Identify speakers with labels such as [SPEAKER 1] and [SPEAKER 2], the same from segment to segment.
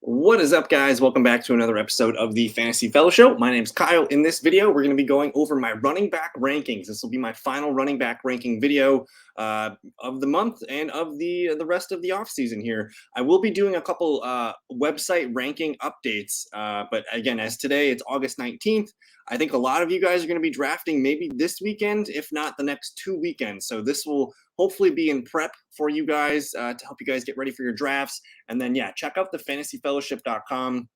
[SPEAKER 1] What is up, guys? Welcome back to another episode of the Fantasy Fellow Show. My name's Kyle. In this video, we're going to be going over my running back rankings. This will be my final running back ranking video of the month and of the rest of the offseason here. I will be doing a couple website ranking updates, but again, as today, it's August 19th. I think a lot of you guys are going to be drafting maybe this weekend, if not the next 2 weekends. So this will hopefully be in prep for you guys to help you guys get ready for your drafts. And then, yeah, check out the fantasyfellowship.com.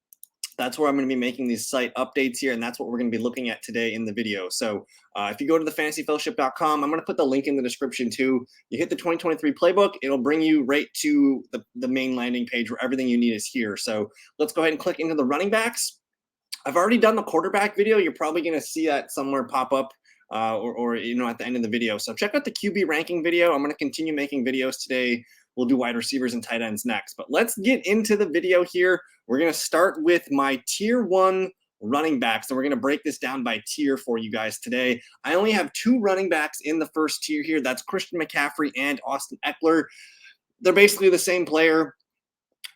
[SPEAKER 1] That's where I'm going to be making these site updates here, and that's what we're going to be looking at today in the video. So if you go to the fantasyfellowship.com, I'm going to put the link in the description too. You hit the 2023 playbook, it'll bring you right to the main landing page where everything you need is here. So let's go ahead and click into the running backs. I've already done the quarterback video. You're probably going to see that somewhere pop up or at the end of the video. So check out the QB ranking video. I'm going to continue making videos today. We'll do wide receivers and tight ends next. But let's get into the video here. We're going to start with my tier 1 running backs. And we're going to break this down by tier for you guys today. I only have 2 running backs in the first tier here. That's Christian McCaffrey and Austin Eckler. They're basically the same player.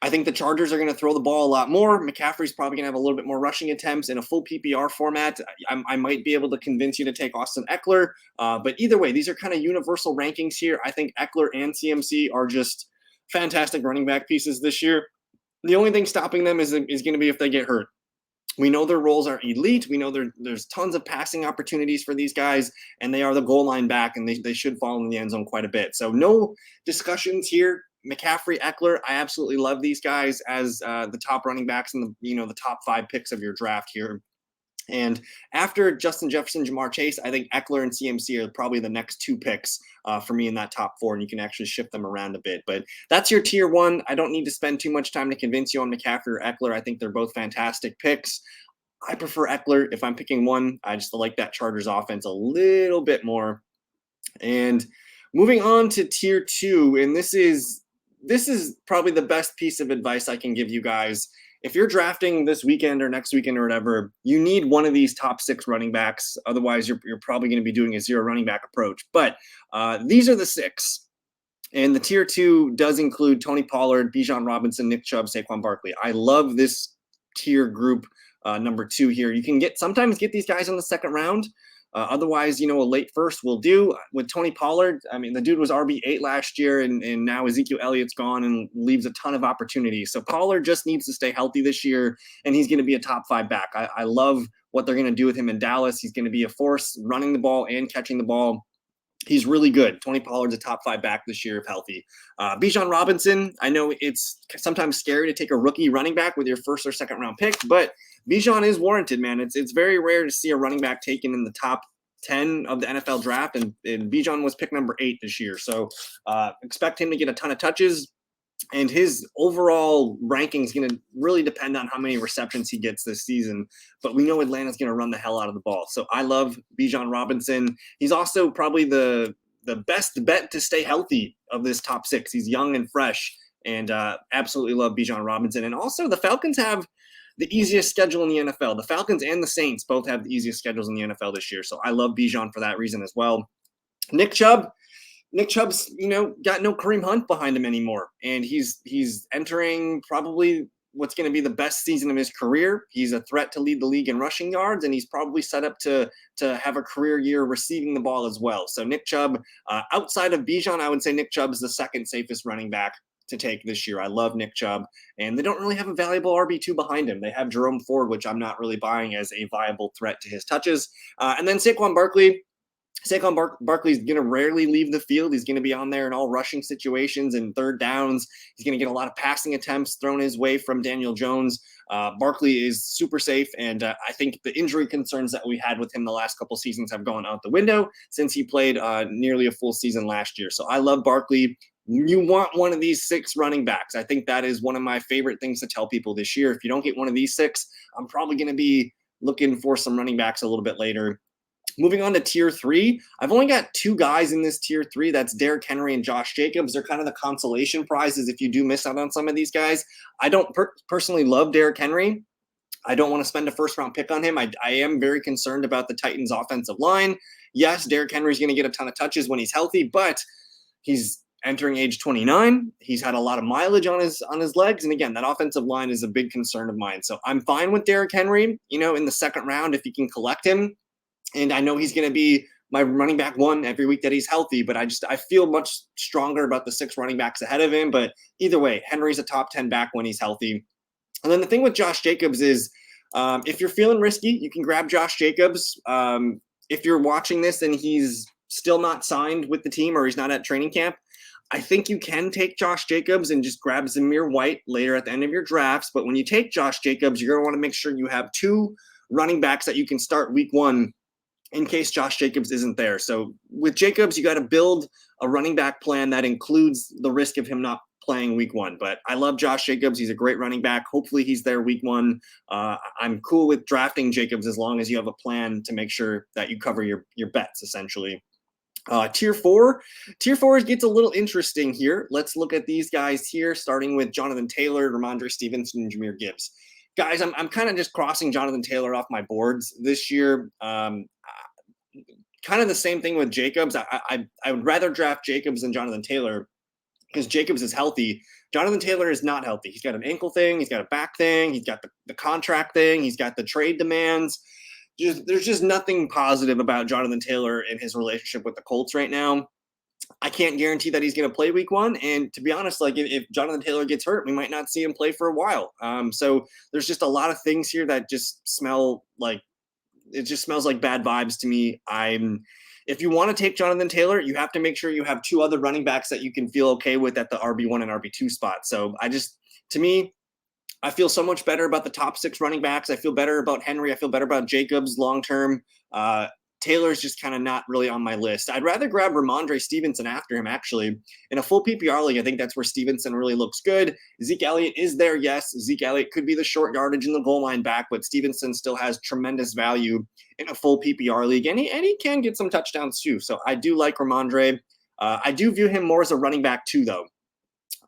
[SPEAKER 1] I think the Chargers are going to throw the ball a lot more. McCaffrey's probably going to have a little bit more rushing attempts in a full PPR format. I might be able to convince you to take Austin Eckler. But either way, these are kind of universal rankings here. I think Eckler and CMC are just fantastic running back pieces this year. The only thing stopping them is going to be if they get hurt. We know their roles are elite. We know there's tons of passing opportunities for these guys, and they are the goal line back, and they should fall in the end zone quite a bit. So no discussions here. McCaffrey, Eckler, I absolutely love these guys as the top running backs and the top 5 picks of your draft here. And after Justin Jefferson, Jamar Chase, I think Eckler and CMC are probably the next 2 picks for me in that top 4, and you can actually shift them around a bit. But that's your tier 1. I don't need to spend too much time to convince you on McCaffrey or Eckler. I think they're both fantastic picks. I prefer Eckler. If I'm picking one, I just like that Chargers offense a little bit more. And moving on to tier 2, and this is probably the best piece of advice I can give you guys. If you're drafting this weekend or next weekend or whatever, you need one of these top 6 running backs. Otherwise, you're probably going to be doing a 0 running back approach. But these are the 6. And the tier 2 does include Tony Pollard, Bijan Robinson, Nick Chubb, Saquon Barkley. I love this tier group number 2 here. You can sometimes get these guys in the second round. Otherwise, a late first will do. With Tony Pollard, I mean, the dude was RB8 last year, and now Ezekiel Elliott's gone and leaves a ton of opportunities. So Pollard just needs to stay healthy this year, and he's going to be a top 5 back. I love what they're going to do with him in Dallas. He's going to be a force running the ball and catching the ball. He's really good. Tony Pollard's a top 5 back this year if healthy. Bijan Robinson, I know it's sometimes scary to take a rookie running back with your first or second round pick, but Bijan is warranted, man. It's very rare to see a running back taken in the top 10 of the NFL draft, and Bijan was pick number 8 this year. So expect him to get a ton of touches, and his overall ranking is going to really depend on how many receptions he gets this season. But we know Atlanta's going to run the hell out of the ball. So I love Bijan Robinson. He's also probably the best bet to stay healthy of this top 6. He's young and fresh, and absolutely love Bijan Robinson. And also the Falcons have the easiest schedule in the NFL. The Falcons and the Saints both have the easiest schedules in the NFL this year. So I love Bijan for that reason as well. Nick Chubb's, got no Kareem Hunt behind him anymore. And he's entering probably what's going to be the best season of his career. He's a threat to lead the league in rushing yards, and he's probably set up to have a career year receiving the ball as well. So Nick Chubb, outside of Bijan, I would say Nick Chubb is the second safest running back to take this year. I love Nick Chubb, and they don't really have a valuable RB2 behind him. They have Jerome Ford, which I'm not really buying as a viable threat to his touches. And then Saquon Barkley. Barkley's going to rarely leave the field. He's going to be on there in all rushing situations and third downs. He's going to get a lot of passing attempts thrown his way from Daniel Jones. Barkley is super safe, and I think the injury concerns that we had with him the last couple seasons have gone out the window since he played nearly a full season last year. So I love Barkley. You want one of these 6 running backs. I think that is one of my favorite things to tell people this year. If you don't get one of these 6, I'm probably going to be looking for some running backs a little bit later. Moving on to tier 3, I've only got 2 guys in this tier 3. That's Derrick Henry and Josh Jacobs. They're kind of the consolation prizes if you do miss out on some of these guys. I don't personally love Derrick Henry. I don't want to spend a first-round pick on him. I am very concerned about the Titans' offensive line. Yes, Derrick Henry's going to get a ton of touches when he's healthy, but he's entering age 29. He's had a lot of mileage on his legs, and again, that offensive line is a big concern of mine. So I'm fine with Derrick Henry, in the second round if you can collect him. And I know he's going to be my running back one every week that he's healthy, but I feel much stronger about the 6 running backs ahead of him. But either way, Henry's a top 10 back when he's healthy. And then the thing with Josh Jacobs is, if you're feeling risky, you can grab Josh Jacobs. If you're watching this and he's still not signed with the team or he's not at training camp, I think you can take Josh Jacobs and just grab Zamir White later at the end of your drafts. But when you take Josh Jacobs, you're going to want to make sure you have 2 running backs that you can start week 1 in case Josh Jacobs isn't there. So with Jacobs, you got to build a running back plan that includes the risk of him not playing week 1. But I love Josh Jacobs. He's a great running back. Hopefully he's there week 1. I'm cool with drafting Jacobs as long as you have a plan to make sure that you cover your bets, essentially. Tier 4 gets a little interesting here. Let's look at these guys here, starting with Jonathan Taylor, Ramondre Stevenson, and Jahmyr Gibbs. Guys, I'm kind of just crossing Jonathan Taylor off my boards this year. Kind of the same thing with Jacobs. I would rather draft Jacobs than Jonathan Taylor because Jacobs is healthy. Jonathan Taylor is not healthy. He's got an ankle thing. He's got a back thing. He's got the contract thing. He's got the trade demands. There's just nothing positive about Jonathan Taylor and his relationship with the Colts right now. I can't guarantee that he's going to play week 1. And to be honest, like if Jonathan Taylor gets hurt, we might not see him play for a while. So there's just a lot of things here that just smell like, it just smells like bad vibes to me. If you want to take Jonathan Taylor, you have to make sure you have 2 other running backs that you can feel okay with at the RB1 and RB2 spot. So to me, I feel so much better about the top 6 running backs. I feel better about Henry. I feel better about Jacobs long-term. Taylor's just kind of not really on my list. I'd rather grab Ramondre Stevenson after him, actually. In a full PPR league, I think that's where Stevenson really looks good. Zeke Elliott is there, yes. Zeke Elliott could be the short yardage in the goal line back, but Stevenson still has tremendous value in a full PPR league, and he can get some touchdowns too. So I do like Ramondre. I do view him more as a running back too, though.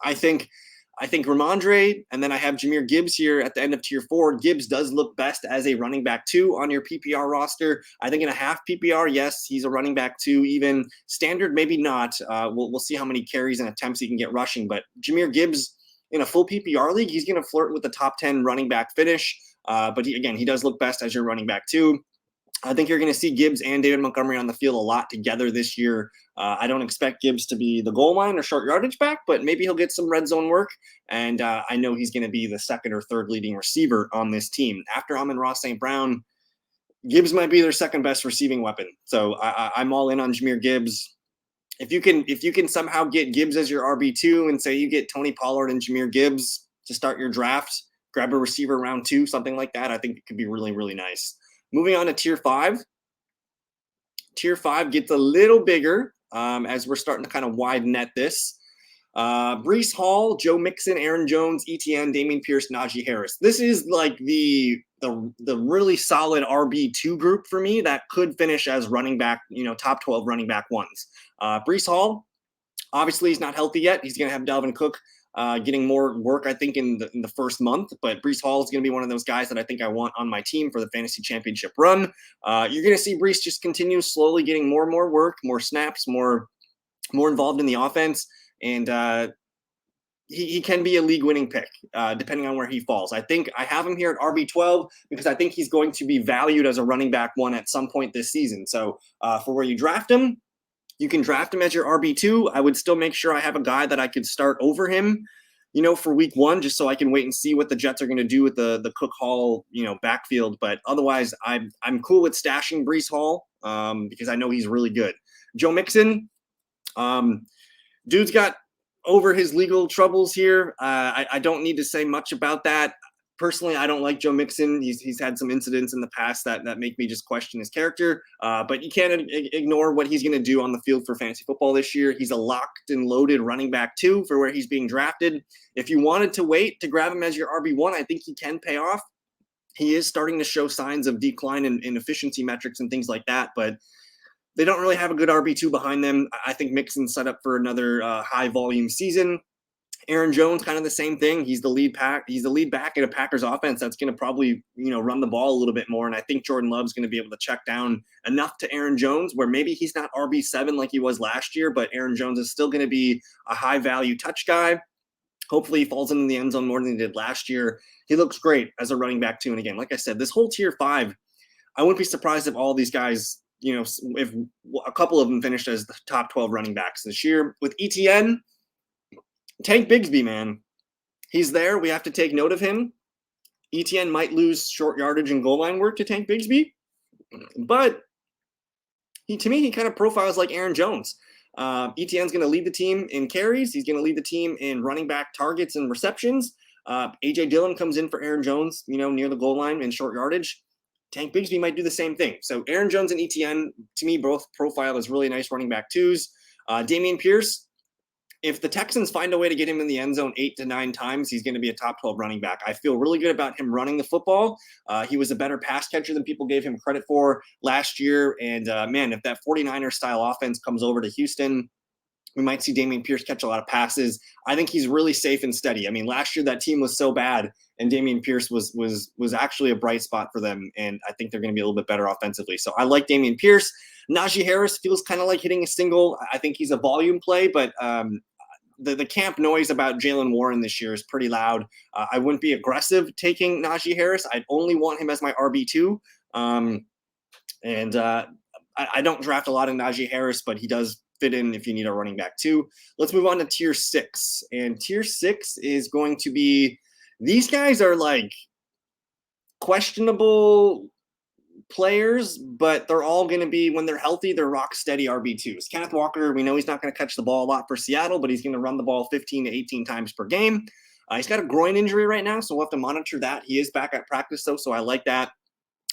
[SPEAKER 1] I think Ramondre, and then I have Jahmyr Gibbs here at the end of tier 4. Gibbs does look best as a running back 2 on your PPR roster. I think in a half PPR, yes, he's a running back 2. Even standard, maybe not. We'll see how many carries and attempts he can get rushing. But Jahmyr Gibbs in a full PPR league, he's going to flirt with the top 10 running back finish. But he does look best as your running back 2. I think you're going to see Gibbs and David Montgomery on the field a lot together this year. I don't expect Gibbs to be the goal line or short yardage back, but maybe he'll get some red zone work. And I know he's going to be the 2nd or 3rd leading receiver on this team. After Amon-Ra St. Brown, Gibbs might be their 2nd best receiving weapon. So I'm all in on Jahmyr Gibbs. If you can somehow get Gibbs as your RB2 and say you get Tony Pollard and Jahmyr Gibbs to start your draft, grab a receiver round 2, something like that, I think it could be really, really nice. Moving on to tier 5. Tier 5 gets a little bigger as we're starting to kind of widen net this. Breece Hall, Joe Mixon, Aaron Jones, ETN, Dameon Pierce, Najee Harris. This is like the really solid RB2 group for me that could finish as running back, top 12 running back ones. Breece Hall, obviously he's not healthy yet. He's going to have Dalvin Cook getting more work, I think, in the first month. But Breece Hall is going to be one of those guys that I think I want on my team for the fantasy championship run. You're going to see Breece just continue slowly getting more and more work, more snaps, more involved in the offense. And he can be a league-winning pick, depending on where he falls. I think I have him here at RB12 because I think he's going to be valued as a running back 1 at some point this season. So for where you draft him, you can draft him as your RB2. I would still make sure I have a guy that I could start over him, for week 1, just so I can wait and see what the Jets are going to do with the Cook Hall, backfield. But otherwise, I'm cool with stashing Breece Hall because I know he's really good. Joe Mixon, dude's got over his legal troubles here. I don't need to say much about that. Personally, I don't like Joe Mixon. He's had some incidents in the past that make me just question his character. But you can't ignore what he's going to do on the field for fantasy football this year. He's a locked and loaded running back 2 for where he's being drafted. If you wanted to wait to grab him as your RB1, I think he can pay off. He is starting to show signs of decline in efficiency metrics and things like that, but they don't really have a good RB2 behind them. I think Mixon's set up for another high volume season. Aaron Jones, kind of the same thing. He's the lead back in a Packers offense that's going to probably, run the ball a little bit more. And I think Jordan Love's going to be able to check down enough to Aaron Jones where maybe he's not RB7 like he was last year, but Aaron Jones is still going to be a high value touch guy. Hopefully he falls into the end zone more than he did last year. He looks great as a running back too. And again, like I said, this whole tier 5, I wouldn't be surprised if all these guys, if a couple of them finished as the top 12 running backs this year. With ETN, Tank Bigsby, man, he's there. We have to take note of him. ETN might lose short yardage and goal line work to Tank Bigsby, but to me, he kind of profiles like Aaron Jones. ETN's going to lead the team in carries. He's going to lead the team in running back targets and receptions. AJ Dillon comes in for Aaron Jones, near the goal line in short yardage. Tank Bigsby might do the same thing. So Aaron Jones and ETN, to me, both profile as really nice running back twos. Dameon Pierce, if the Texans find a way to get him in the end zone 8 to 9 times, he's going to be a top 12 running back. I feel really good about him running the football. He was a better pass catcher than people gave him credit for last year. And man, if that 49er style offense comes over to Houston, we might see Dameon Pierce catch a lot of passes. I think he's really safe and steady. I mean, last year that team was so bad, and Dameon Pierce was actually a bright spot for them. And I think they're going to be a little bit better offensively. So I like Dameon Pierce. Najee Harris feels kind of like hitting a single. I think he's a volume play, but the camp noise about Jaylen Warren this year is pretty loud. I wouldn't be aggressive taking Najee Harris. I'd only want him as my RB2. I don't draft a lot of Najee Harris, but he does fit in if you need a running back too. Let's move on to tier 6. And tier 6 is going to be, these guys are like questionable players, but they're all going to be, when they're healthy, they're rock steady RB2s. Kenneth Walker, we know he's not going to catch the ball a lot for Seattle, but he's going to run the ball 15 to 18 times per game. He's got a groin injury right now, so we'll have to monitor that. He is back at practice though, so I like that.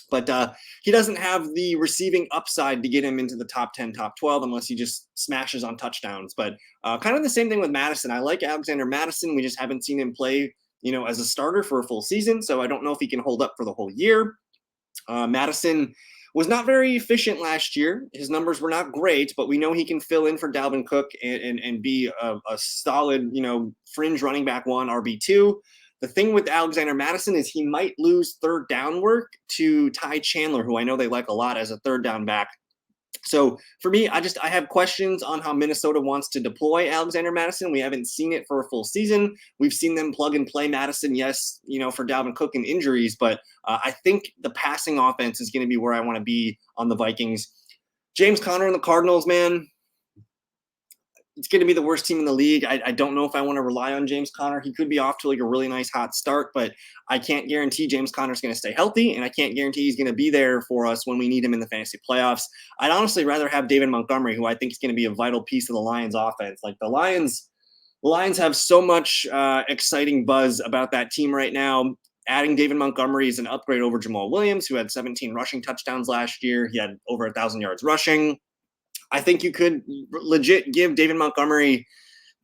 [SPEAKER 1] But he doesn't have the receiving upside to get him into the top 10, top 12, unless he just smashes on touchdowns. But kind of the same thing with Madison. I like Alexander Madison. We just haven't seen him play, as a starter for a full season. So I don't know if he can hold up for the whole year. Madison was not very efficient last year. His numbers were not great, but we know he can fill in for Dalvin Cook and be a solid, fringe running back 1, RB2. The thing with Alexander Madison is he might lose third down work to Ty Chandler, who I know they like a lot as a third down back. So for me, I have questions on how Minnesota wants to deploy Alexander Madison. We haven't seen it for a full season. We've seen them plug and play Madison, yes, for Dalvin Cook and injuries, but I think the passing offense is going to be where I want to be on the Vikings. James Conner and the Cardinals, man, it's going to be the worst team in the league. I don't know if I want to rely on James Conner. He could be off to like a really nice hot start, but I can't guarantee James Conner's going to stay healthy, and I can't guarantee he's going to be there for us when we need him in the fantasy playoffs. I'd honestly rather have David Montgomery, who I think is going to be a vital piece of the Lions offense. Like the Lions have so much exciting buzz about that team right now. Adding David Montgomery is an upgrade over Jamal Williams, who had 17 rushing touchdowns last year. He had over 1,000 yards rushing. I think you could legit give David Montgomery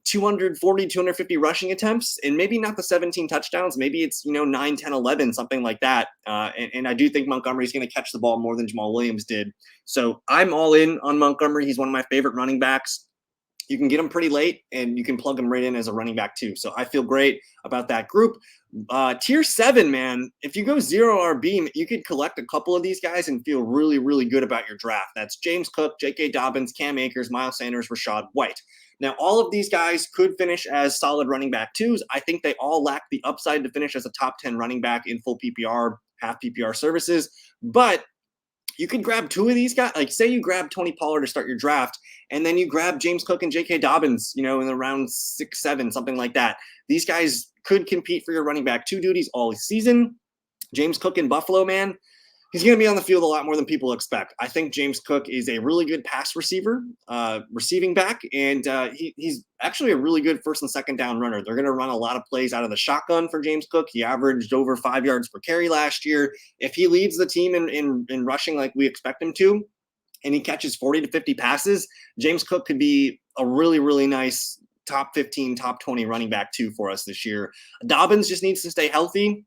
[SPEAKER 1] 240, 250 rushing attempts, and maybe not the 17 touchdowns. Maybe it's, 9, 10, 11, something like that. And I do think Montgomery's going to catch the ball more than Jamal Williams did. So I'm all in on Montgomery. He's one of my favorite running backs. You can get him pretty late, and you can plug him right in as a running back too. So I feel great about that group. Tier 7, man, if you go 0 RB, you could collect a couple of these guys and feel really, really good about your draft. That's James Cook, J.K. Dobbins, Cam Akers, Miles Sanders, Rashad White. Now, all of these guys could finish as solid running back twos. I think they all lack the upside to finish as a top 10 running back in full PPR, half PPR services. But you could grab 2 of these guys. Like, say you grab Tony Pollard to start your draft, and then you grab James Cook and J.K. Dobbins, in the round 6, 7, something like that. These guys could compete for your running back 2 duties all season. James Cook in Buffalo, man, he's going to be on the field a lot more than people expect. I think James Cook is a really good pass receiver, receiving back, and he's actually a really good first and second down runner. They're going to run a lot of plays out of the shotgun for James Cook. He averaged over 5 yards per carry last year. If he leads the team in rushing like we expect him to, and he catches 40 to 50 passes, James Cook could be a really, really nice top 15, top 20 running back too for us this year. Dobbins just needs to stay healthy.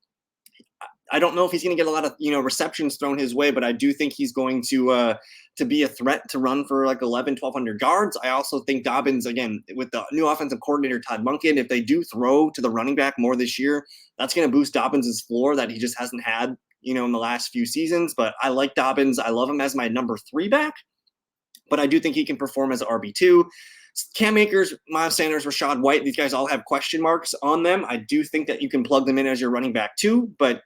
[SPEAKER 1] I don't know if he's going to get a lot of receptions thrown his way, but I do think he's going to be a threat to run for like 1,100-1,200 yards. I also think Dobbins, again, with the new offensive coordinator Todd Monken, if they do throw to the running back more this year, that's going to boost Dobbins' floor that he just hasn't had in the last few seasons. But I like Dobbins. I love him as my number 3 back, but I do think he can perform as an RB2. Cam Akers, Miles Sanders, Rachaad White, these guys all have question marks on them. I do think that you can plug them in as your running back too, but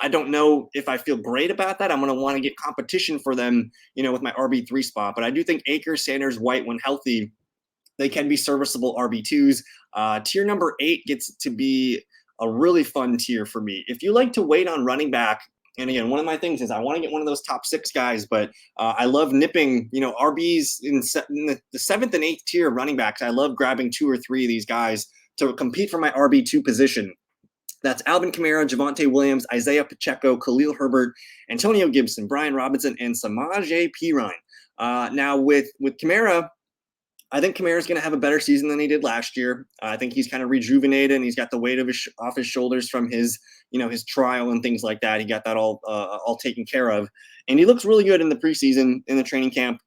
[SPEAKER 1] I don't know if I feel great about that. I'm going to want to get competition for them, with my RB3 spot. But I do think Akers, Sanders, White, when healthy, they can be serviceable RB2s. Tier number 8 gets to be a really fun tier for me. If you like to wait on running back, and again, one of my things is I want to get one of those top 6 guys, but I love nipping, RBs in the 7th and 8th tier of running backs. I love grabbing 2 or 3 of these guys to compete for my RB2 position. That's Alvin Kamara, Javonte Williams, Isaiah Pacheco, Khalil Herbert, Antonio Gibson, Brian Robinson, and Samaje Perine. Now with Kamara, I think Kamara is going to have a better season than he did last year. I think he's kind of rejuvenated, and he's got the weight of off his shoulders from his trial and things like that. He got that all taken care of, and he looks really good in the preseason, in the training camp.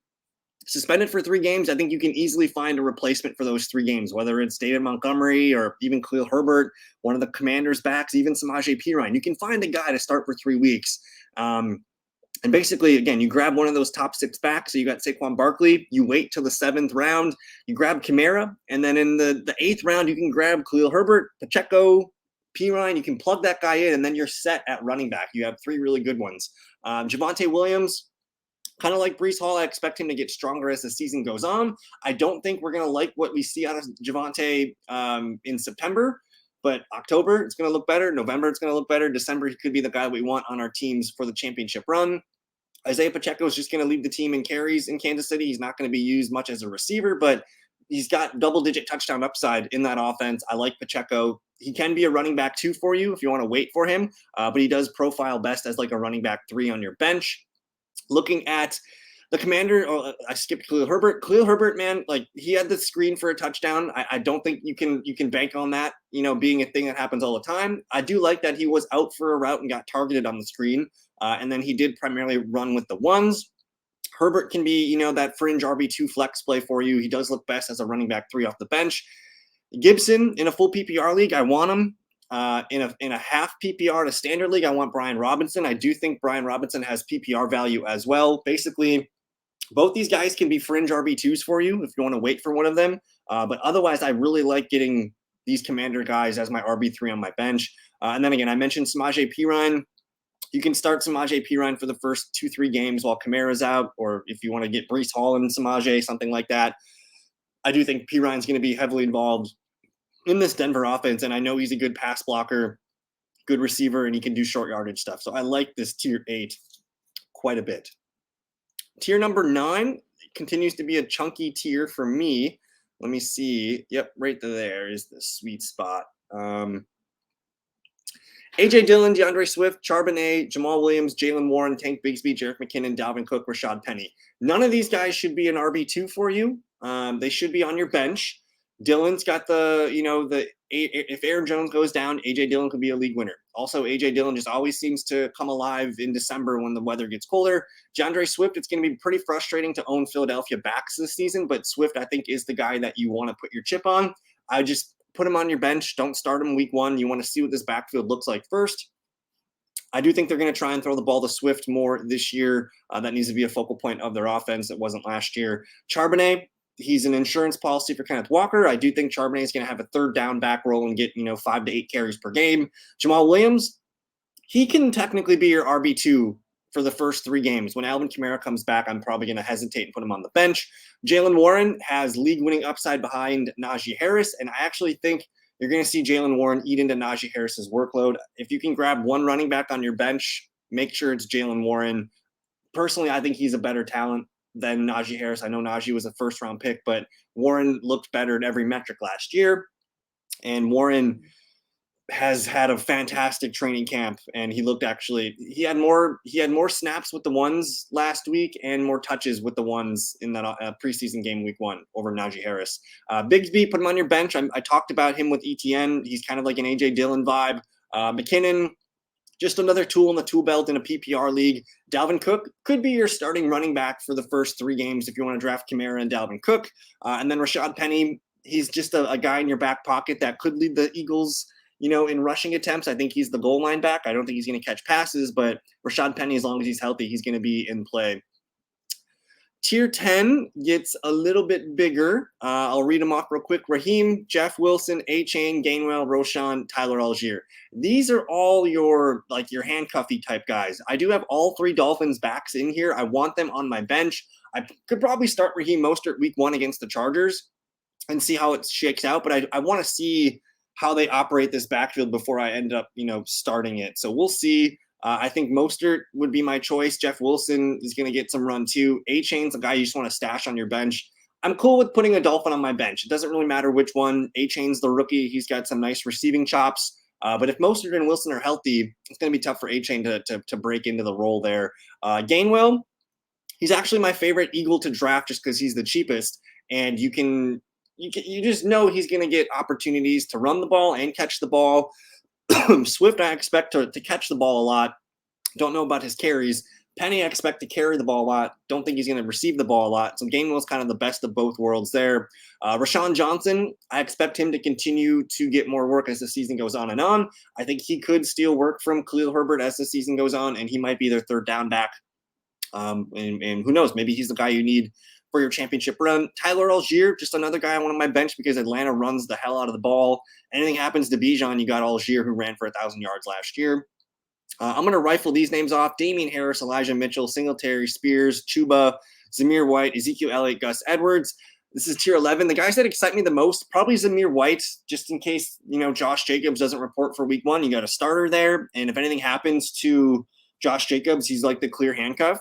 [SPEAKER 1] Suspended for 3 games, I think you can easily find a replacement for those 3 games, whether it's David Montgomery or even Khalil Herbert, one of the Commanders' backs, even Samaje Perine. You can find a guy to start for 3 weeks. And basically, again, you grab one of those top 6 backs. So you got Saquon Barkley. You wait till the 7th round. You grab Kamara. And then in the 8th round, you can grab Khalil Herbert, Pacheco, Perine. You can plug that guy in, and then you're set at running back. You have 3 really good ones. Javonte Williams, kind of like Breece Hall, I expect him to get stronger as the season goes on. I don't think we're going to like what we see out of Javonte in September. But October, it's going to look better. November, it's going to look better. December, he could be the guy we want on our teams for the championship run. Isaiah Pacheco is just going to lead the team in carries in Kansas City. He's not going to be used much as a receiver, but he's got double-digit touchdown upside in that offense. I like Pacheco. He can be a running back 2 for you if you want to wait for him, but he does profile best as like a running back 3 on your bench. Looking at the Commander, I skipped Khalil Herbert. Khalil Herbert, man, like he had the screen for a touchdown. I don't think you can bank on that, being a thing that happens all the time. I do like that he was out for a route and got targeted on the screen, and then he did primarily run with the ones. Herbert can be, that fringe RB2 flex play for you. He does look best as a running back 3 off the bench. Gibson in a full PPR league, I want him. In a half PPR to standard league, I want Brian Robinson. I do think Brian Robinson has PPR value as well. Basically, both these guys can be fringe RB2s for you if you want to wait for one of them. But otherwise, I really like getting these Commander guys as my RB3 on my bench. And then again, I mentioned Samaje Perine. You can start Samaje Perine for the first 2-3 games while Kamara's out, or if you want to get Breece Hall and Samaje, something like that. I do think Perine's going to be heavily involved in this Denver offense, and I know he's a good pass blocker, good receiver, and he can do short yardage stuff. So I like this tier 8 quite a bit. Tier number 9 continues to be a chunky tier for me. Let me see. Yep, right there is the sweet spot. A.J. Dillon, DeAndre Swift, Charbonnet, Jamal Williams, Jalen Warren, Tank Bigsby, Jerick McKinnon, Dalvin Cook, Rashad Penny. None of these guys should be an RB2 for you. They should be on your bench. Dillon's got if Aaron Jones goes down, A.J. Dillon could be a league winner. Also, A.J. Dillon just always seems to come alive in December when the weather gets colder. DeAndre Swift, it's going to be pretty frustrating to own Philadelphia backs this season, but Swift, I think, is the guy that you want to put your chip on. I just put him on your bench. Don't start him week 1. You want to see what this backfield looks like first. I do think they're going to try and throw the ball to Swift more this year. That needs to be a focal point of their offense. That wasn't last year. Charbonnet, he's an insurance policy for Kenneth Walker. I do think Charbonnet is going to have a 3rd down back roll and get 5 to 8 carries per game. Jamal Williams, he can technically be your RB2 for the first 3 games. When Alvin Kamara comes back, I'm probably going to hesitate and put him on the bench. Jalen Warren has league-winning upside behind Najee Harris, and I actually think you're going to see Jalen Warren eat into Najee Harris's workload. If you can grab one running back on your bench, make sure it's Jalen Warren. Personally, I think he's a better talent than Najee Harris. I know Najee was a 1st-round pick, but Warren looked better in every metric last year. And Warren has had a fantastic training camp, and he had more snaps with the ones last week and more touches with the ones in that preseason game week 1 over Najee Harris. Bigsby, put him on your bench. I talked about him with ETN. He's kind of like an A.J. Dillon vibe. McKinnon, just another tool in the tool belt in a PPR league. Dalvin Cook could be your starting running back for the first 3 games if you want to draft Kamara and Dalvin Cook. And then Rashad Penny, he's just a guy in your back pocket that could lead the Eagles, in rushing attempts. I think he's the goal line back. I don't think he's going to catch passes, but Rashad Penny, as long as he's healthy, he's going to be in play. Tier 10 gets a little bit bigger. I'll read them off real quick. Raheem, Jeff Wilson, A-Chain, Gainwell, Roshan, Tyler Algier. These are all your handcuffy type guys. I do have all 3 Dolphins backs in here. I want them on my bench. I could probably start Raheem Mostert week 1 against the Chargers and see how it shakes out, but I want to see how they operate this backfield before I end up, starting it. So we'll see. I think Mostert would be my choice. Jeff Wilson is going to get some run too. A-Chain's a guy you just want to stash on your bench. I'm cool with putting a Dolphin on my bench. It doesn't really matter which one. A-Chain's the rookie. He's got some nice receiving chops. But if Mostert and Wilson are healthy, it's going to be tough for A-Chain to break into the role there. Gainwell, he's actually my favorite Eagle to draft just because he's the cheapest. And you just know he's going to get opportunities to run the ball and catch the ball. Swift, I expect to catch the ball a lot. Don't know about his carries. Penny, I expect to carry the ball a lot. Don't think he's going to receive the ball a lot. So Gainwell's kind of the best of both worlds there. Rashawn Johnson, I expect him to continue to get more work as the season goes on and on. I think he could steal work from Khalil Herbert as the season goes on, and he might be their 3rd down back. And who knows? Maybe he's the guy you need for your championship run. Tyler Algier, just another guy I want on my bench because Atlanta runs the hell out of the ball. Anything happens to Bijan, you got Algier, who ran for 1,000 yards last year. I'm going to rifle these names off. Damian Harris, Elijah Mitchell, Singletary, Spears, Chuba, Zamir White, Ezekiel Elliott, Gus Edwards. This is tier 11. The guys that excite me the most, probably Zamir White, just in case, Josh Jacobs doesn't report for week 1. You got a starter there. And if anything happens to Josh Jacobs, he's like the clear handcuff.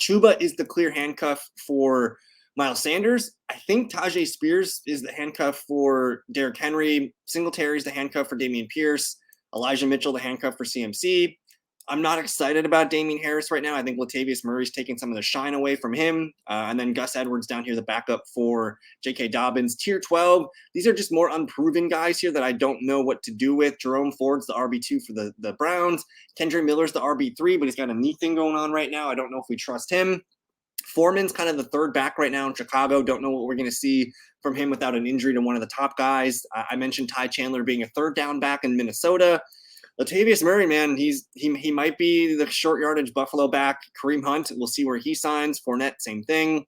[SPEAKER 1] Chuba is the clear handcuff for Miles Sanders. I think Tajay Spears is the handcuff for Derrick Henry. Singletary is the handcuff for Dameon Pierce. Elijah Mitchell, the handcuff for CMC. I'm not excited about Damian Harris right now. I think Latavius Murray's taking some of the shine away from him. And then Gus Edwards down here, the backup for J.K. Dobbins. Tier 12, these are just more unproven guys here that I don't know what to do with. Jerome Ford's the RB2 for the Browns. Kendre Miller's the RB3, but he's got a knee thing going on right now. I don't know if we trust him. Foreman's kind of the 3rd back right now in Chicago. Don't know what we're going to see from him without an injury to one of the top guys. I mentioned Ty Chandler being a 3rd down back in Minnesota. Latavius Murray, man, he might be the short yardage Buffalo back. Kareem Hunt, we'll see where he signs. Fournette, same thing.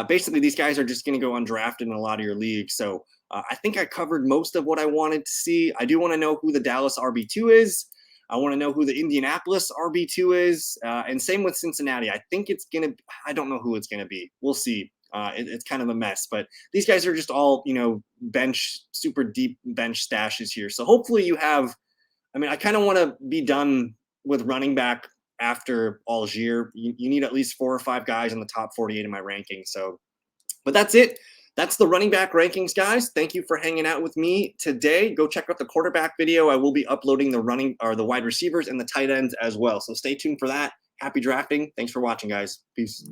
[SPEAKER 1] Basically, these guys are just going to go undrafted in a lot of your leagues. So I think I covered most of what I wanted to see. I do want to know who the Dallas RB2 is. I want to know who the Indianapolis RB2 is. And same with Cincinnati. I think it's going to – I don't know who it's going to be. We'll see. It's kind of a mess. But these guys are just all, bench, super deep bench stashes here. So hopefully you have – I kind of want to be done with running back after Algier. You need at least 4 or 5 guys in the top 48 in my ranking. So, but that's it. That's the running back rankings, guys. Thank you for hanging out with me today. Go check out the quarterback video. I will be uploading the wide receivers and the tight ends as well. So stay tuned for that. Happy drafting. Thanks for watching, guys. Peace.